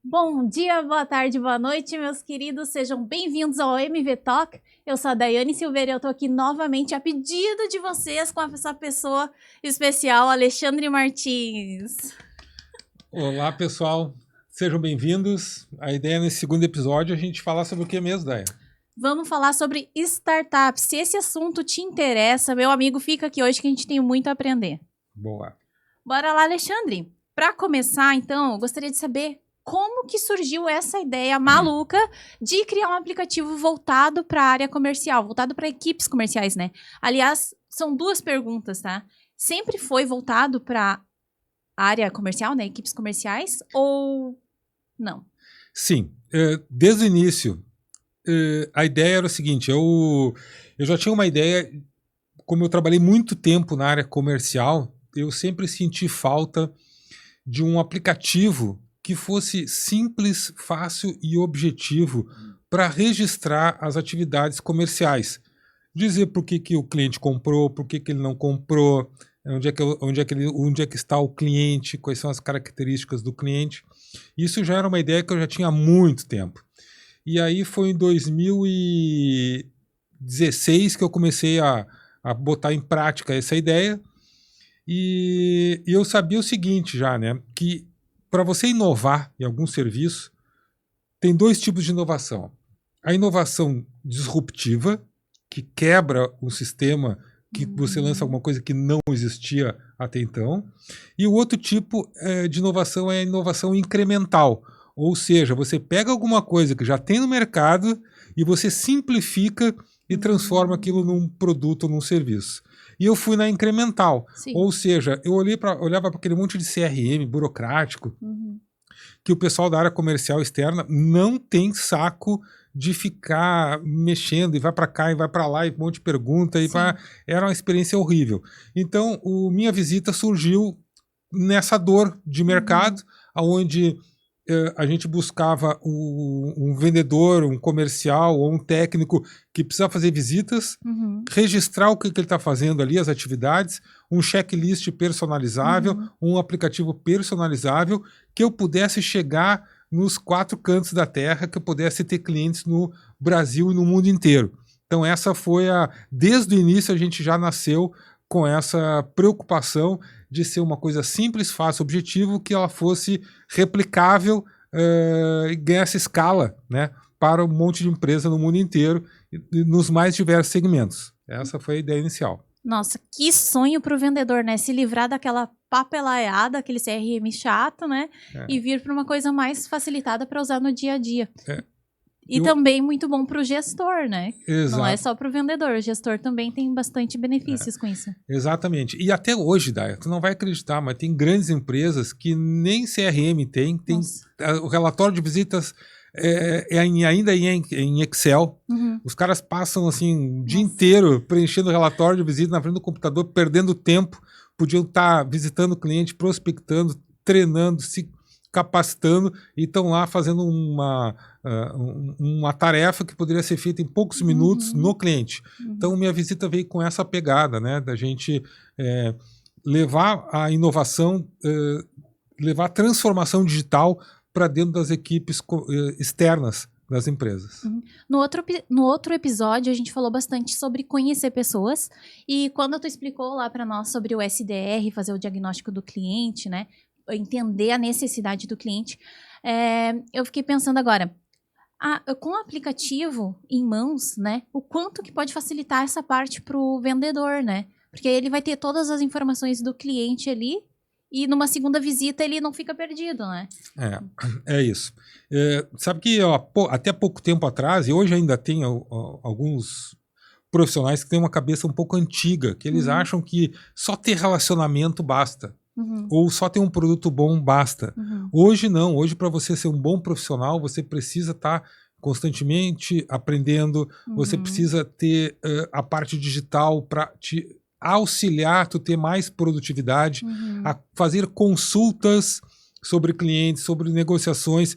Bom dia, boa tarde, boa noite, meus queridos. Sejam bem-vindos ao MV Talk. Eu sou a Daiane Silveira e eu tô aqui novamente a pedido de vocês com essa pessoa especial, Alexandre Martins. Olá, pessoal. Sejam bem-vindos. A ideia nesse segundo episódio é a gente falar sobre o que mesmo, Daiane? Vamos falar sobre startups. Se esse assunto te interessa, meu amigo, fica aqui hoje que a gente tem muito a aprender. Boa. Bora lá, Alexandre. Para começar, então, eu gostaria de saber como que surgiu essa ideia maluca de criar um aplicativo voltado para a área comercial, voltado para equipes comerciais, né? Aliás, são duas perguntas, tá? Sempre foi voltado para a área comercial, né? Equipes comerciais ou não? Sim. Desde o início, a ideia era o seguinte, eu já tinha uma ideia, como eu trabalhei muito tempo na área comercial, eu sempre senti falta de um aplicativo que fosse simples, fácil e objetivo para registrar as atividades comerciais. Dizer por que o cliente comprou, por que ele não comprou, onde é que está o cliente, quais são as características do cliente. Isso já era uma ideia que eu já tinha há muito tempo. E aí foi em 2016 que eu comecei a botar em prática essa ideia. E eu sabia o seguinte já, né? Que para você inovar em algum serviço, tem dois tipos de inovação. A inovação disruptiva, que quebra o sistema, que você lança alguma coisa que não existia até então. E o outro tipo de inovação é a inovação incremental. Ou seja, você pega alguma coisa que já tem no mercado e você simplifica e transforma aquilo num produto ou num serviço. E eu fui na incremental. Sim. Ou seja, eu olhava para aquele monte de CRM burocrático que o pessoal da área comercial externa não tem saco de ficar mexendo e vai para cá e vai para lá e um monte de pergunta. Era uma experiência horrível. Então, minha visita surgiu nessa dor de mercado, onde a gente buscava um vendedor, um comercial ou um técnico que precisa fazer visitas, registrar o que ele está fazendo ali, as atividades, um checklist personalizável, um aplicativo personalizável, que eu pudesse chegar nos 4 cantos da terra, que eu pudesse ter clientes no Brasil e no mundo inteiro. Então essa foi desde o início a gente já nasceu com essa preocupação de ser uma coisa simples, fácil, objetivo, que ela fosse replicável e ganhasse escala, né, para um monte de empresa no mundo inteiro, nos mais diversos segmentos. Essa foi a ideia inicial. Nossa, que sonho para o vendedor, né? Se livrar daquela papelaiada, aquele CRM chato, né? E vir para uma coisa mais facilitada para usar no dia a dia. E também muito bom para o gestor, né? Exato. Não é só para o vendedor, o gestor também tem bastante benefícios com isso. Exatamente. E até hoje, Daya, tu não vai acreditar, mas tem grandes empresas que nem CRM tem o relatório de visitas ainda em Excel. Os caras passam assim o dia inteiro preenchendo o relatório de visita na frente do computador, perdendo tempo, podiam estar visitando o cliente, prospectando, treinando, se capacitando e estão lá fazendo uma tarefa que poderia ser feita em poucos minutos no cliente. Então, minha visita veio com essa pegada, né, da gente levar a inovação, levar a transformação digital para dentro das equipes externas das empresas. No outro episódio, a gente falou bastante sobre conhecer pessoas e quando tu explicou lá para nós sobre o SDR, fazer o diagnóstico do cliente, né, entender a necessidade do cliente, eu fiquei pensando agora, com o aplicativo em mãos, né, o quanto que pode facilitar essa parte para o vendedor, né? Porque ele vai ter todas as informações do cliente ali e numa segunda visita ele não fica perdido, né? É isso. Sabe que até pouco tempo atrás, e hoje ainda tem alguns profissionais que têm uma cabeça um pouco antiga, que eles acham que só ter relacionamento basta. Ou só ter um produto bom basta. Hoje não. Hoje, para você ser um bom profissional, você precisa estar constantemente aprendendo, você precisa ter a parte digital para te auxiliar, tu ter mais produtividade, a fazer consultas sobre clientes, sobre negociações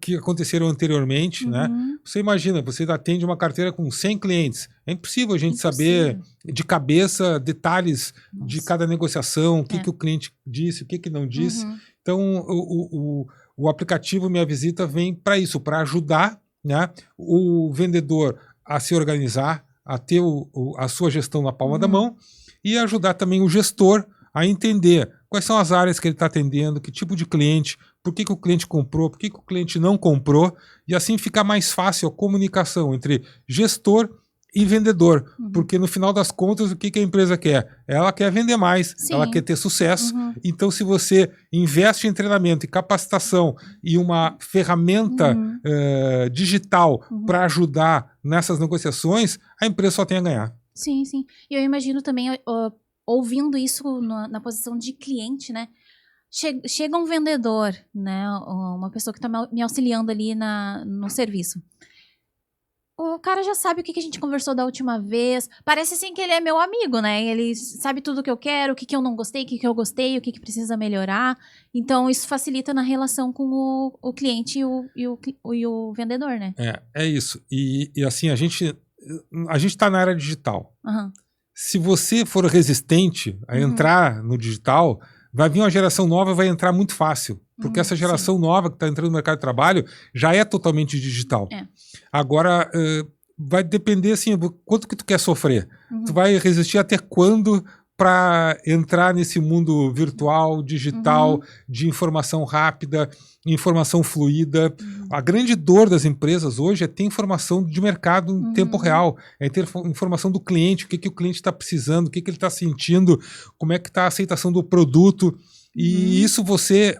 que aconteceram anteriormente, né? Você imagina, você atende uma carteira com 100 clientes. É impossível a gente saber de cabeça detalhes de cada negociação, o que o cliente disse, o que não disse. Então, o aplicativo Minha Visita vem para isso, para ajudar, né, o vendedor a se organizar, a ter a sua gestão na palma da mão e ajudar também o gestor a entender quais são as áreas que ele está atendendo, que tipo de cliente, por que o cliente comprou, por que o cliente não comprou, e assim fica mais fácil a comunicação entre gestor e vendedor, porque no final das contas o que a empresa quer? Ela quer vender mais, Sim. ela quer ter sucesso, então se você investe em treinamento e capacitação e uma ferramenta digital para ajudar nessas negociações, a empresa só tem a ganhar. Sim, sim. E eu imagino também, ouvindo isso na posição de cliente, né? Chega um vendedor, né? Uma pessoa que está me auxiliando ali no serviço. O cara já sabe o que a gente conversou da última vez. Parece assim que ele é meu amigo, né? Ele sabe tudo o que eu quero, o que eu não gostei, o que eu gostei, o que precisa melhorar. Então, isso facilita na relação com o cliente e o vendedor, né? É isso. E assim, a gente está na era digital. Se você for resistente a entrar no digital, vai vir uma geração nova e vai entrar muito fácil. Porque essa geração nova que está entrando no mercado de trabalho já é totalmente digital. Agora, vai depender assim, quanto que tu quer sofrer. Tu vai resistir até quando para entrar nesse mundo virtual, digital, de informação rápida, informação fluida. A grande dor das empresas hoje é ter informação de mercado em tempo real, é ter informação do cliente, o que o cliente está precisando, o que ele está sentindo, como é que está a aceitação do produto. E isso você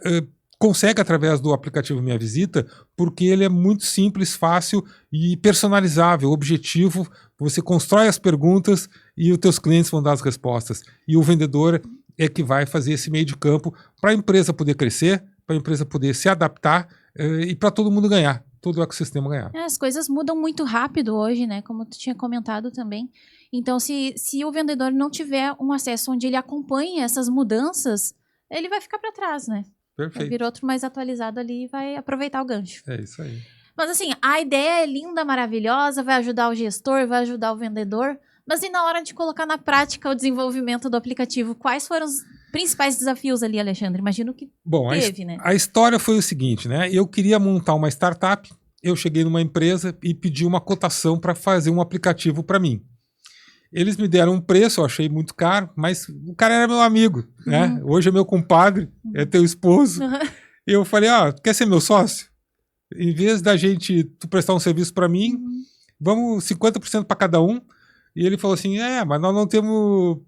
consegue através do aplicativo Minha Visita, porque ele é muito simples, fácil e personalizável, objetivo. Você constrói as perguntas e os teus clientes vão dar as respostas. E o vendedor é que vai fazer esse meio de campo para a empresa poder crescer, para a empresa poder se adaptar e para todo mundo ganhar, todo o ecossistema ganhar. As coisas mudam muito rápido hoje, né? Como tu tinha comentado também. Então, se o vendedor não tiver um acesso onde ele acompanhe essas mudanças, ele vai ficar para trás, né? Perfeito. Vai vir outro mais atualizado ali e vai aproveitar o gancho. É isso aí. Mas assim, a ideia é linda, maravilhosa, vai ajudar o gestor, vai ajudar o vendedor. Mas e na hora de colocar na prática o desenvolvimento do aplicativo, quais foram os principais desafios ali, Alexandre? Imagino que teve, né? A história foi o seguinte, né? Eu queria montar uma startup, eu cheguei numa empresa e pedi uma cotação para fazer um aplicativo para mim. Eles me deram um preço, eu achei muito caro, mas o cara era meu amigo, né? Hoje é meu compadre, é teu esposo. E eu falei, quer ser meu sócio? Em vez da gente, tu prestar um serviço para mim, vamos 50% para cada um. E ele falou assim, mas nós não temos,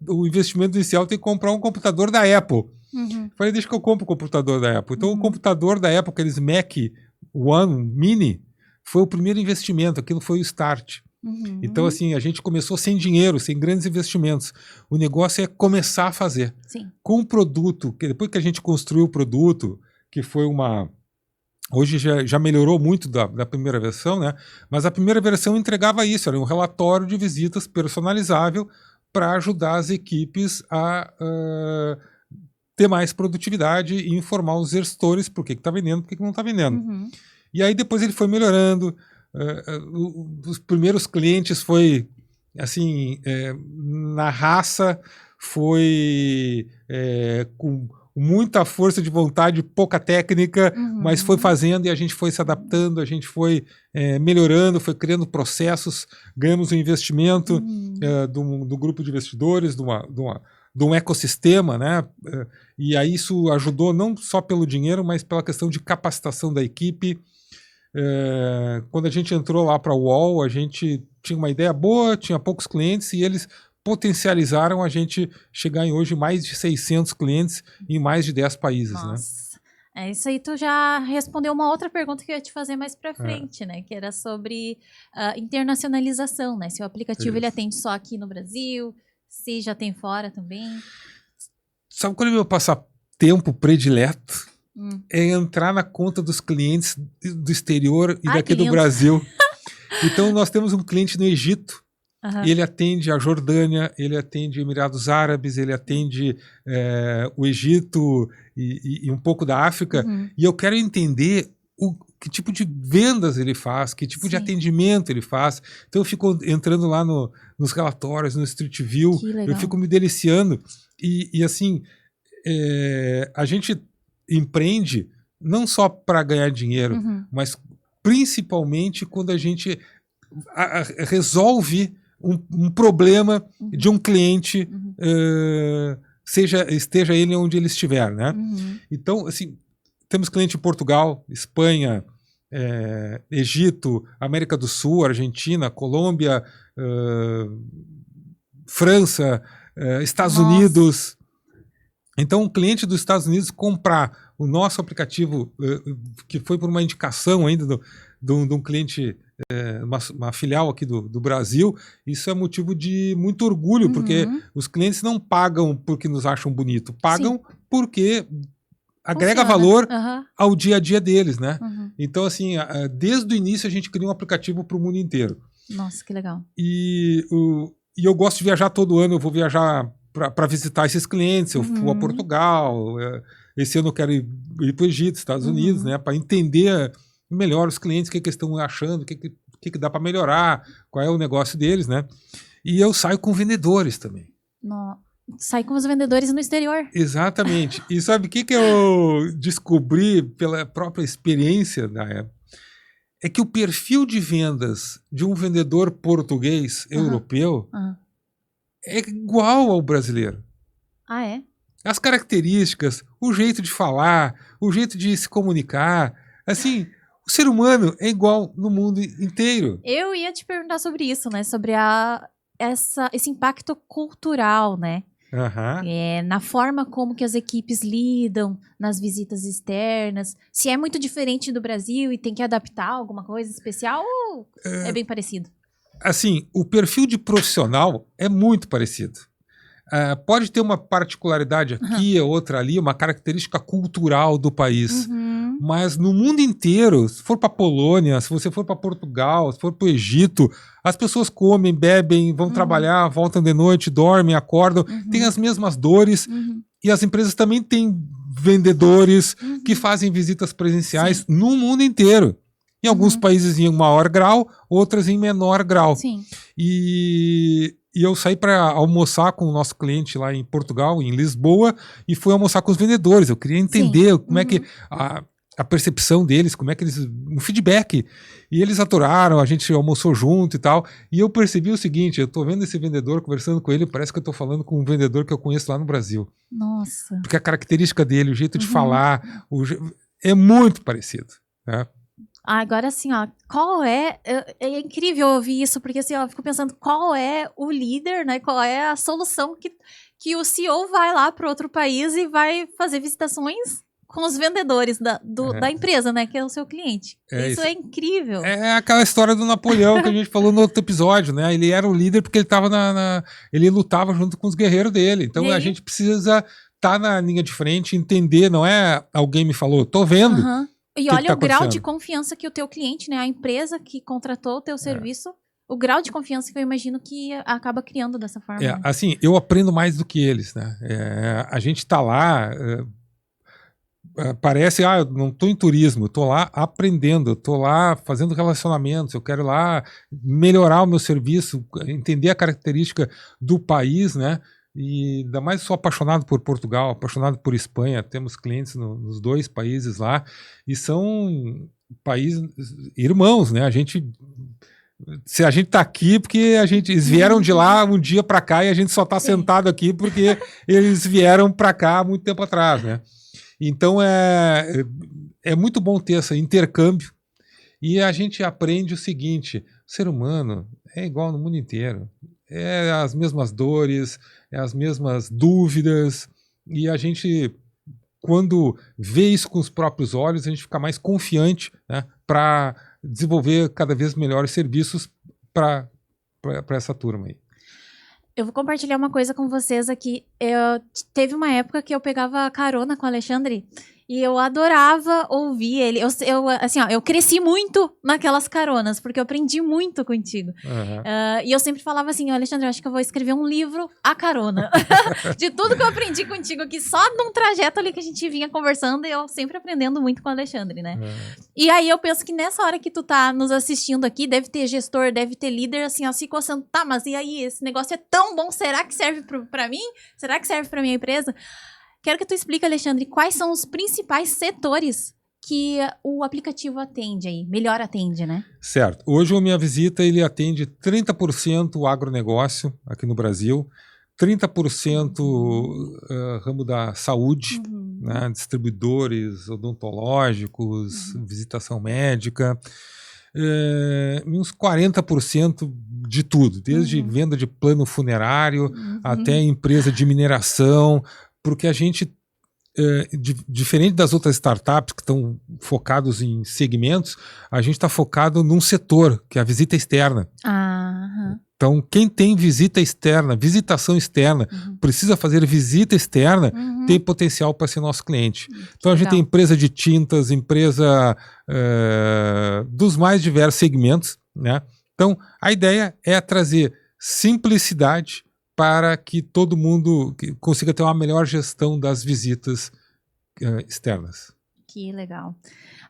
o investimento inicial tem que comprar um computador da Apple. Eu falei, deixa que eu compro o computador da Apple. Então o computador da Apple, aqueles Mac One Mini, foi o primeiro investimento, aquilo foi o start. Então, assim, a gente começou sem dinheiro, sem grandes investimentos. O negócio é começar a fazer. Sim. Com o produto, que depois que a gente construiu o produto, que foi uma... Hoje já melhorou muito da primeira versão, né? Mas a primeira versão entregava isso, era um relatório de visitas personalizável para ajudar as equipes a ter mais produtividade e informar os gestores por que está vendendo, por que não está vendendo. E aí depois ele foi melhorando. Os primeiros clientes foi assim, na raça, foi com muita força de vontade, pouca técnica, mas foi fazendo e a gente foi se adaptando, a gente foi melhorando, foi criando processos, ganhamos um investimento do grupo de investidores, de um ecossistema, né? E aí isso ajudou não só pelo dinheiro, mas pela questão de capacitação da equipe. Quando a gente entrou lá para a UOL, a gente tinha uma ideia boa, tinha poucos clientes e eles potencializaram a gente chegar em hoje mais de 600 clientes em mais de 10 países. Nossa. Né? Isso aí tu já respondeu uma outra pergunta que eu ia te fazer mais para frente, né? Que era sobre internacionalização, né? Se o aplicativo ele atende só aqui no Brasil, se já tem fora também. Sabe qual é o meu passatempo predileto? É entrar na conta dos clientes do exterior e daqui do Brasil. Então, nós temos um cliente no Egito, e ele atende a Jordânia, ele atende Emirados Árabes, ele atende o Egito e um pouco da África, e eu quero entender que tipo de vendas ele faz, que tipo de atendimento ele faz. Então, eu fico entrando lá nos relatórios, no Street View, eu fico me deliciando. E assim, a gente empreende não só para ganhar dinheiro, mas principalmente quando a gente resolve um problema de um cliente, esteja ele onde ele estiver, né? Então, assim, temos cliente em Portugal, Espanha, Egito, América do Sul, Argentina, Colômbia, França, Estados Unidos. Então, um cliente dos Estados Unidos comprar o nosso aplicativo, que foi por uma indicação ainda de um cliente, uma filial aqui do Brasil, isso é motivo de muito orgulho, porque os clientes não pagam porque nos acham bonito, pagam porque agrega valor ao dia a dia deles, né? Então, assim, desde o início a gente cria um aplicativo para o mundo inteiro. Nossa, que legal. E eu gosto de viajar todo ano, eu vou viajar para visitar esses clientes, eu vou a Portugal, esse ano eu quero ir para o Egito, Estados Unidos, né? Para entender melhor os clientes, o que eles estão achando, o que dá para melhorar, qual é o negócio deles, né? E eu saio com vendedores também. Sai com os vendedores no exterior. Exatamente. E sabe o que eu descobri pela própria experiência da época? É que o perfil de vendas de um vendedor português europeu é igual ao brasileiro. Ah, é? As características, o jeito de falar, o jeito de se comunicar, assim, o ser humano é igual no mundo inteiro. Eu ia te perguntar sobre isso, né? Sobre esse impacto cultural, né? Na forma como que as equipes lidam nas visitas externas, se é muito diferente do Brasil e tem que adaptar alguma coisa especial ou é bem parecido? Assim, o perfil de profissional é muito parecido. Pode ter uma particularidade aqui, outra ali, uma característica cultural do país. Mas no mundo inteiro, se for para Polônia, se você for para Portugal, se for para o Egito, as pessoas comem, bebem, vão trabalhar, voltam de noite, dormem, acordam, têm as mesmas dores. E as empresas também têm vendedores que fazem visitas presenciais no mundo inteiro. Em alguns países em maior grau, outras em menor grau. E eu saí para almoçar com o nosso cliente lá em Portugal, em Lisboa, e fui almoçar com os vendedores. Eu queria entender como é que a percepção deles, como é que eles... um feedback. E eles adoraram, a gente almoçou junto e tal. E eu percebi o seguinte, eu tô vendo esse vendedor, conversando com ele, parece que eu tô falando com um vendedor que eu conheço lá no Brasil. Nossa. Porque a característica dele, o jeito de falar, é muito parecido, né? Agora, assim, ó, qual é incrível ouvir isso, porque assim, ó, eu fico pensando qual é o líder, né? Qual é a solução que o CEO vai lá para outro país e vai fazer visitações com os vendedores da empresa, né? Que é o seu cliente. Isso é incrível. É aquela história do Napoleão que a gente falou no outro episódio, né? Ele era o líder porque ele estava ele lutava junto com os guerreiros dele. Então a gente precisa estar na linha de frente, entender, não é alguém me falou, tô vendo. E olha o grau de confiança que o teu cliente, né? A empresa que contratou o teu serviço, o grau de confiança que eu imagino que acaba criando dessa forma. Né? Assim, eu aprendo mais do que eles, né? A gente tá lá, parece, eu não tô em turismo, eu tô lá aprendendo, eu tô lá fazendo relacionamentos, eu quero lá melhorar o meu serviço, entender a característica do país, né? E ainda mais sou apaixonado por Portugal, apaixonado por Espanha, temos clientes nos dois países lá, e são países irmãos, né? Se a gente tá aqui porque eles vieram de lá um dia para cá e a gente só tá sentado aqui porque eles vieram para cá há muito tempo atrás, né? Então é muito bom ter esse intercâmbio e a gente aprende o seguinte, o ser humano é igual no mundo inteiro, é as mesmas dores, é as mesmas dúvidas, e a gente, quando vê isso com os próprios olhos, a gente fica mais confiante, né, para desenvolver cada vez melhores serviços para essa turma aí. Eu vou compartilhar uma coisa com vocês aqui. Teve uma época que eu pegava carona com o Alexandre e eu adorava ouvir ele. Assim, ó, eu cresci muito naquelas caronas, porque eu aprendi muito contigo. E eu sempre falava assim, Alexandre, eu acho que eu vou escrever um livro à carona. De tudo que eu aprendi contigo aqui, só num trajeto ali que a gente vinha conversando, e eu sempre aprendendo muito com o Alexandre, né? E aí eu penso que nessa hora que tu tá nos assistindo aqui, deve ter gestor, deve ter líder, assim, ó, se coçando, tá, mas e aí, esse negócio é tão bom, será que serve pra mim? Será que serve pra minha empresa? Quero que tu explique, Alexandre, quais são os principais setores que o aplicativo atende aí, melhor atende, né? Certo. Hoje o Minha Visita ele atende 30% o agronegócio aqui no Brasil, 30% ramo da saúde, né, distribuidores odontológicos, visitação médica, uns 40% de tudo, desde venda de plano funerário até empresa de mineração, porque a gente, diferente das outras startups que estão focados em segmentos, a gente está focado num setor, que é a visita externa. Então, quem tem visita externa, visitação externa, precisa fazer visita externa, tem potencial para ser nosso cliente. Então, a gente tem empresa de tintas, empresa dos mais diversos segmentos, né? Então, a ideia é trazer simplicidade para que todo mundo consiga ter uma melhor gestão das visitas externas. Que legal.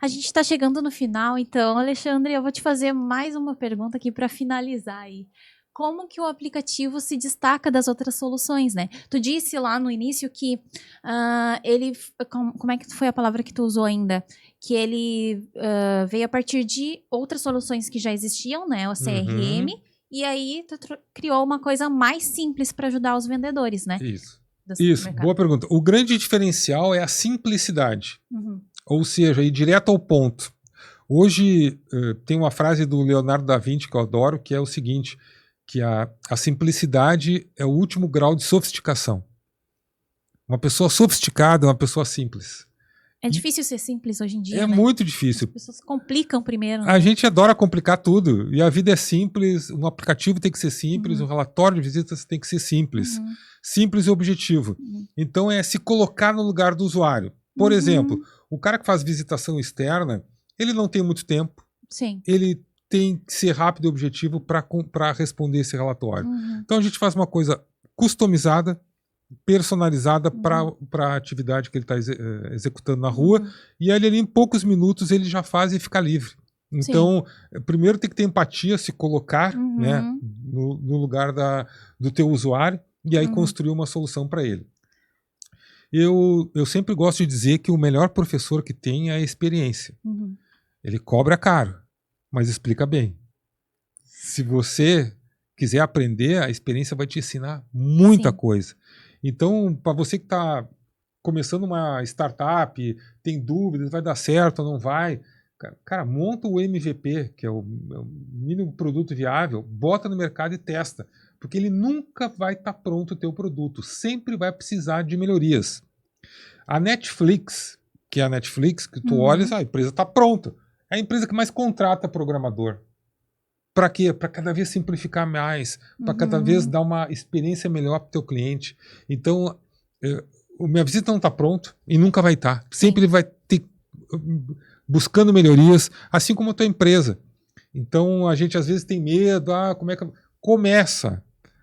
A gente está chegando no final, então, Alexandre, eu vou te fazer mais uma pergunta aqui para finalizar aí. Como que o aplicativo se destaca das outras soluções, né? Tu disse lá no início que ele... Como é que foi a palavra que tu usou ainda? Que ele veio a partir de outras soluções que já existiam, né? O CRM. E aí tu criou uma coisa mais simples para ajudar os vendedores, né? Isso, boa pergunta. O grande diferencial é a simplicidade. Ou seja, ir direto ao ponto. Hoje tem uma frase do Leonardo da Vinci que eu adoro, que é o seguinte, que a simplicidade é o último grau de sofisticação. Uma pessoa sofisticada é uma pessoa simples. É difícil ser simples hoje em dia, né? Muito difícil. As pessoas complicam primeiro. Né? A gente adora complicar tudo. E a vida é simples, um aplicativo tem que ser simples, um relatório de visitas tem que ser simples. Simples e objetivo. Então é se colocar no lugar do usuário. Por exemplo, o cara que faz visitação externa, ele não tem muito tempo. Sim. Ele tem que ser rápido e objetivo para responder esse relatório. Então a gente faz uma coisa customizada, personalizada para a atividade que ele está executando na rua, e ali em poucos minutos ele já faz e fica livre. Então, primeiro tem que ter empatia, se colocar né, no lugar do teu usuário, e aí construir uma solução para ele. Eu sempre gosto de dizer que o melhor professor que tem é a experiência. Ele cobra caro, mas explica bem. Se você quiser aprender, a experiência vai te ensinar muita coisa. Então, para você que está começando uma startup, tem dúvidas, vai dar certo ou não vai, cara, monta o MVP, que é o mínimo produto viável, bota no mercado e testa. Porque ele nunca vai estar pronto o teu produto, sempre vai precisar de melhorias. A Netflix, que é a Netflix, que tu olha, a empresa está pronta. É a empresa que mais contrata programador. Para quê? Para cada vez simplificar mais, para cada vez dar uma experiência melhor para o teu cliente. Então, o Minha Visita não está pronto e nunca vai estar. Sempre ele vai ter buscando melhorias, assim como a tua empresa. Então, a gente às vezes tem medo, como é que...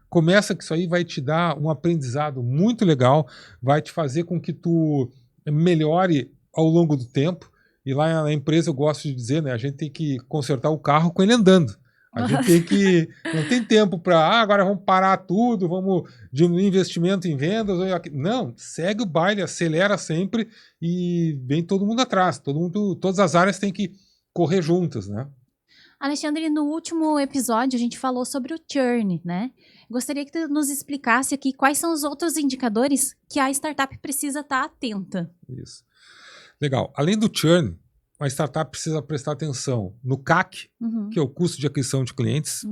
Começa que isso aí vai te dar um aprendizado muito legal, vai te fazer com que tu melhore ao longo do tempo. E lá na empresa eu gosto de dizer, né, a gente tem que consertar o carro com ele andando. A gente tem que... Não tem tempo para, agora vamos parar tudo, vamos diminuir investimento em vendas. Não, segue o baile, acelera sempre e vem todo mundo atrás. Todas as áreas têm que correr juntas, né? Alexandre, no último episódio a gente falou sobre o churn, né? Gostaria que tu nos explicasse aqui quais são os outros indicadores que a startup precisa estar atenta. Isso. Legal. Além do churn, a startup precisa prestar atenção no CAC, que é o custo de aquisição de clientes,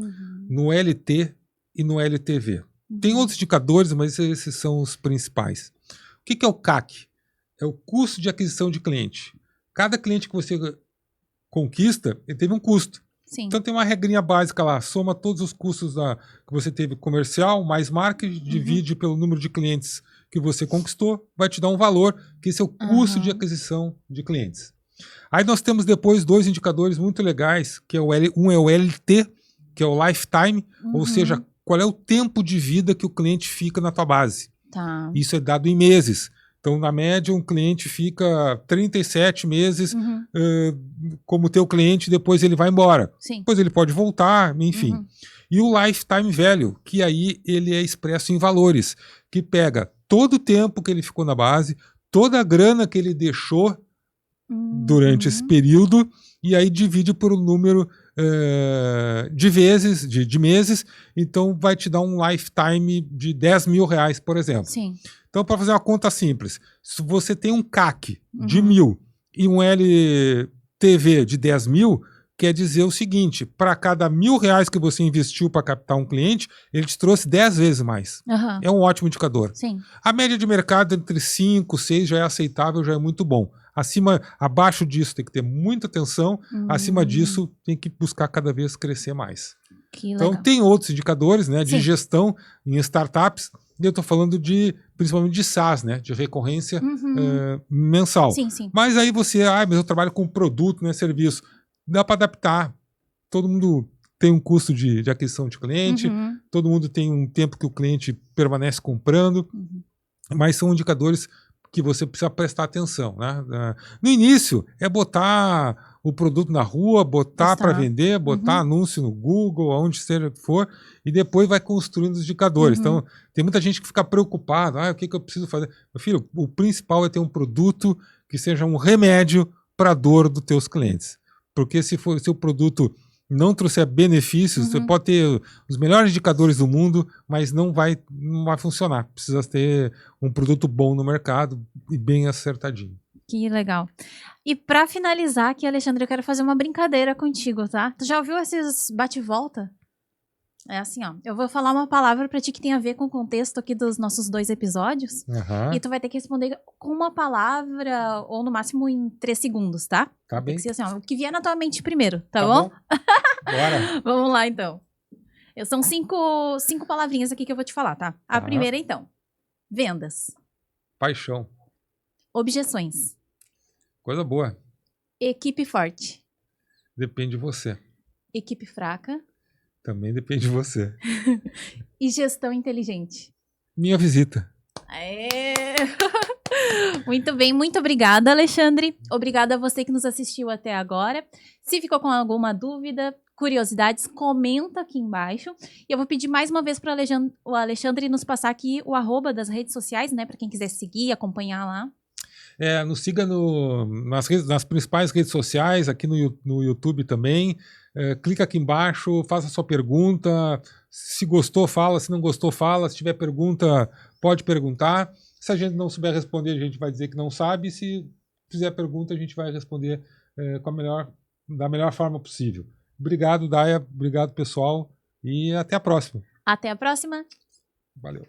no LT e no LTV. Tem outros indicadores, mas esses são os principais. O que é o CAC? É o custo de aquisição de cliente. Cada cliente que você conquista, ele teve um custo. Sim. Então tem uma regrinha básica lá, soma todos os custos que você teve comercial, mais marketing, divide pelo número de clientes que você conquistou, vai te dar um valor, que esse é o custo de aquisição de clientes. Aí nós temos depois dois indicadores muito legais, que é um é o LT, que é o lifetime, ou seja, qual é o tempo de vida que o cliente fica na tua base. Tá. Isso é dado em meses. Então, na média, um cliente fica 37 meses como teu cliente, depois ele vai embora. Sim. Depois ele pode voltar, enfim. E o lifetime value, que aí ele é expresso em valores, que pega todo o tempo que ele ficou na base, toda a grana que ele deixou durante esse período, e aí divide por um número de vezes, de meses, então vai te dar um lifetime de 10 mil reais, por exemplo. Sim. Então, para fazer uma conta simples, se você tem um CAC de 1.000 e um LTV de 10 mil, quer dizer o seguinte, para cada 1.000 reais que você investiu para captar um cliente, ele te trouxe 10 vezes mais. É um ótimo indicador. Sim. A média de mercado entre 5 e 6 já é aceitável, já é muito bom. Abaixo disso tem que ter muita atenção, acima disso tem que buscar cada vez crescer mais. Então tem outros indicadores, né, de gestão em startups, e eu estou falando principalmente de SaaS, né, de recorrência mensal. Sim, sim. Mas aí mas eu trabalho com produto, não é serviço. Dá para adaptar. Todo mundo tem um custo de aquisição de cliente, todo mundo tem um tempo que o cliente permanece comprando, mas são indicadores que você precisa prestar atenção, né? No início, é botar o produto na rua, botar para vender, botar anúncio no Google, aonde seja for, e depois vai construindo os indicadores. Então, tem muita gente que fica preocupada, o que eu preciso fazer? Meu filho, o principal é ter um produto que seja um remédio para a dor dos teus clientes. Porque se o produto não trouxer benefícios, você pode ter os melhores indicadores do mundo, mas não vai funcionar. Precisa ter um produto bom no mercado e bem acertadinho. Que legal. E para finalizar aqui, Alexandre, eu quero fazer uma brincadeira contigo, tá? Tu já ouviu esses bate-volta? É assim, ó. Eu vou falar uma palavra pra ti que tem a ver com o contexto aqui dos nossos 2 episódios. E tu vai ter que responder com uma palavra, ou no máximo em 3 segundos, tá? Tá bem. Tem que ser assim, ó, o que vier na tua mente primeiro, tá bom? bom? Bora. Vamos lá, então. São 5 palavrinhas aqui que eu vou te falar, tá? A primeira, então. Vendas. Paixão. Objeções. Coisa boa. Equipe forte. Depende de você. Equipe fraca. Também depende de você. E gestão inteligente. Minha visita. Aê! Muito bem, muito obrigada, Alexandre. Obrigada a você que nos assistiu até agora. Se ficou com alguma dúvida, curiosidades, comenta aqui embaixo. E eu vou pedir mais uma vez para o Alexandre nos passar aqui o @ das redes sociais, né? Para quem quiser seguir, acompanhar lá. Nos siga nas principais redes sociais, aqui no YouTube também. Clica aqui embaixo, faça a sua pergunta. Se gostou, fala. Se não gostou, fala. Se tiver pergunta, pode perguntar. Se a gente não souber responder, a gente vai dizer que não sabe. Se fizer pergunta, a gente vai responder da melhor forma possível. Obrigado, Daia. Obrigado, pessoal. E até a próxima. Até a próxima. Valeu.